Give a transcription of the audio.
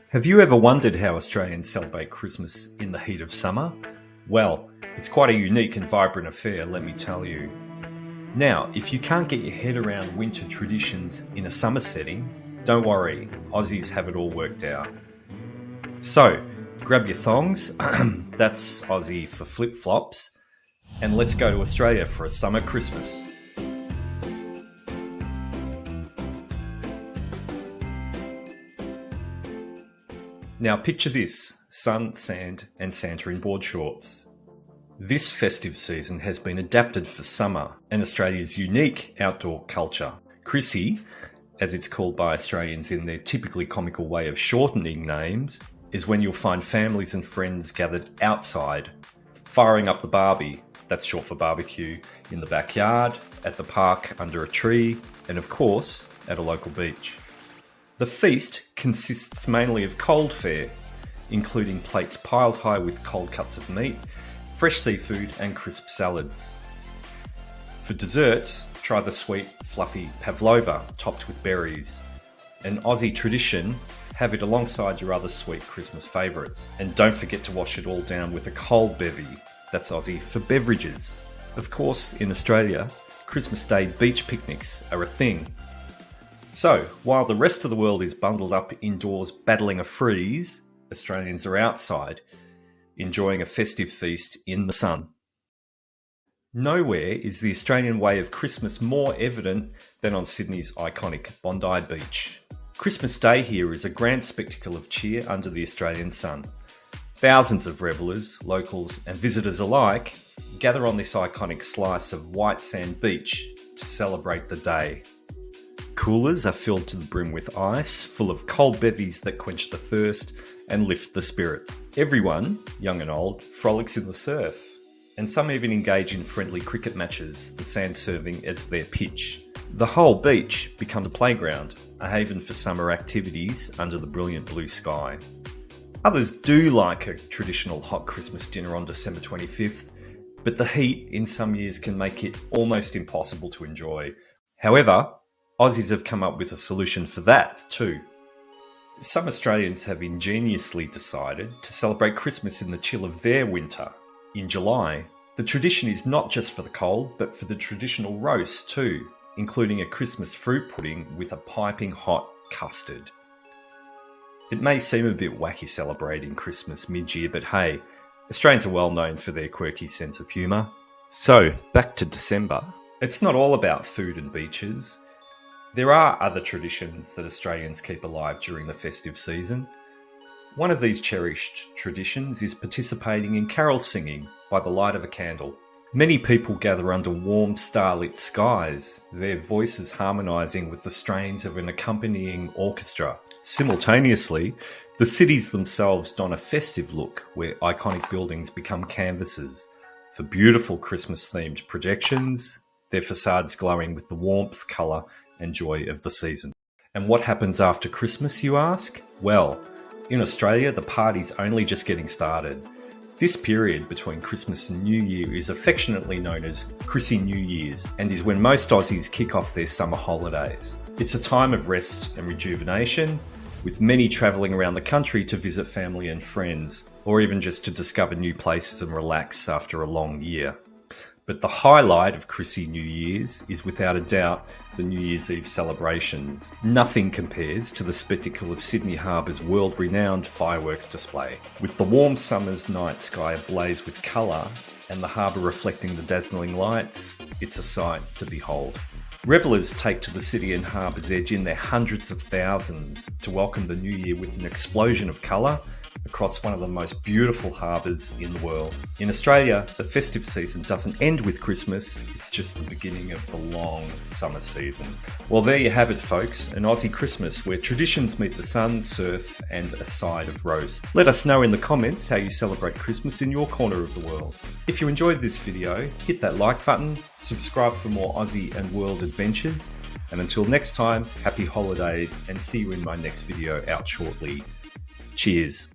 Have you ever wondered how Australians celebrate Christmas in the heat of summer? Well, it's quite a unique and vibrant affair, let me tell you. Now, if you can't get your head around winter traditions in a summer setting, don't worry, Aussies have it all worked out. So, grab your thongs, that's Aussie for flip-flops, and let's go to Australia for a summer Christmas. Now picture this, sun, sand and Santa in board shorts. This festive season has been adapted for summer and Australia's unique outdoor culture. Chrissy, as it's called by Australians in their typically comical way of shortening names, is when you'll find families and friends gathered outside, firing up the barbie, that's short for barbecue, in the backyard, at the park under a tree, and of course, at a local beach. The feast consists mainly of cold fare, including plates piled high with cold cuts of meat, fresh seafood and crisp salads. For desserts, try the sweet, fluffy pavlova topped with berries. An Aussie tradition, have it alongside your other sweet Christmas favourites. And don't forget to wash it all down with a cold bevy, that's Aussie for beverages. Of course, in Australia, Christmas Day beach picnics are a thing. So, while the rest of the world is bundled up indoors battling a freeze, Australians are outside, enjoying a festive feast in the sun. Nowhere is the Australian way of Christmas more evident than on Sydney's iconic Bondi Beach. Christmas Day here is a grand spectacle of cheer under the Australian sun. Thousands of revellers, locals and visitors alike gather on this iconic slice of white sand beach to celebrate the day. Coolers are filled to the brim with ice, full of cold bevies that quench the thirst and lift the spirit. Everyone, young and old, frolics in the surf, and some even engage in friendly cricket matches, the sand serving as their pitch. The whole beach becomes a playground, a haven for summer activities under the brilliant blue sky. Others do like a traditional hot Christmas dinner on December 25th, but the heat in some years can make it almost impossible to enjoy. However, Aussies have come up with a solution for that too. Some Australians have ingeniously decided to celebrate Christmas in the chill of their winter, in July. The tradition is not just for the cold, but for the traditional roast too, including a Christmas fruit pudding with a piping hot custard. It may seem a bit wacky celebrating Christmas mid-year, but hey, Australians are well known for their quirky sense of humour. So, back to December. It's not all about food and beaches. There are other traditions that Australians keep alive during the festive season. One of these cherished traditions is participating in carol singing by the light of a candle. Many people gather under warm starlit skies, their voices harmonising with the strains of an accompanying orchestra. Simultaneously, the cities themselves don a festive look where iconic buildings become canvases for beautiful Christmas-themed projections, their facades glowing with the warmth, colour and joy of the season. And what happens after Christmas, you ask? Well, in Australia, the party's only just getting started. This period between Christmas and New Year is affectionately known as Chrissy New Year's and is when most Aussies kick off their summer holidays. It's a time of rest and rejuvenation, with many travelling around the country to visit family and friends, or even just to discover new places and relax after a long year. But the highlight of Chrissy New Year's is without a doubt the New Year's Eve celebrations. Nothing compares to the spectacle of Sydney Harbour's world-renowned fireworks display. With the warm summer's night sky ablaze with colour and the harbour reflecting the dazzling lights, it's a sight to behold. Revellers take to the city and harbour's edge in their hundreds of thousands to welcome the new year with an explosion of colour across one of the most beautiful harbours in the world. In Australia, the festive season doesn't end with Christmas, it's just the beginning of the long summer season. Well, there you have it, folks, an Aussie Christmas where traditions meet the sun, surf and a side of roast. Let us know in the comments how you celebrate Christmas in your corner of the world. If you enjoyed this video, hit that like button, subscribe for more Aussie and world adventures, and until next time, happy holidays and see you in my next video out shortly. Cheers.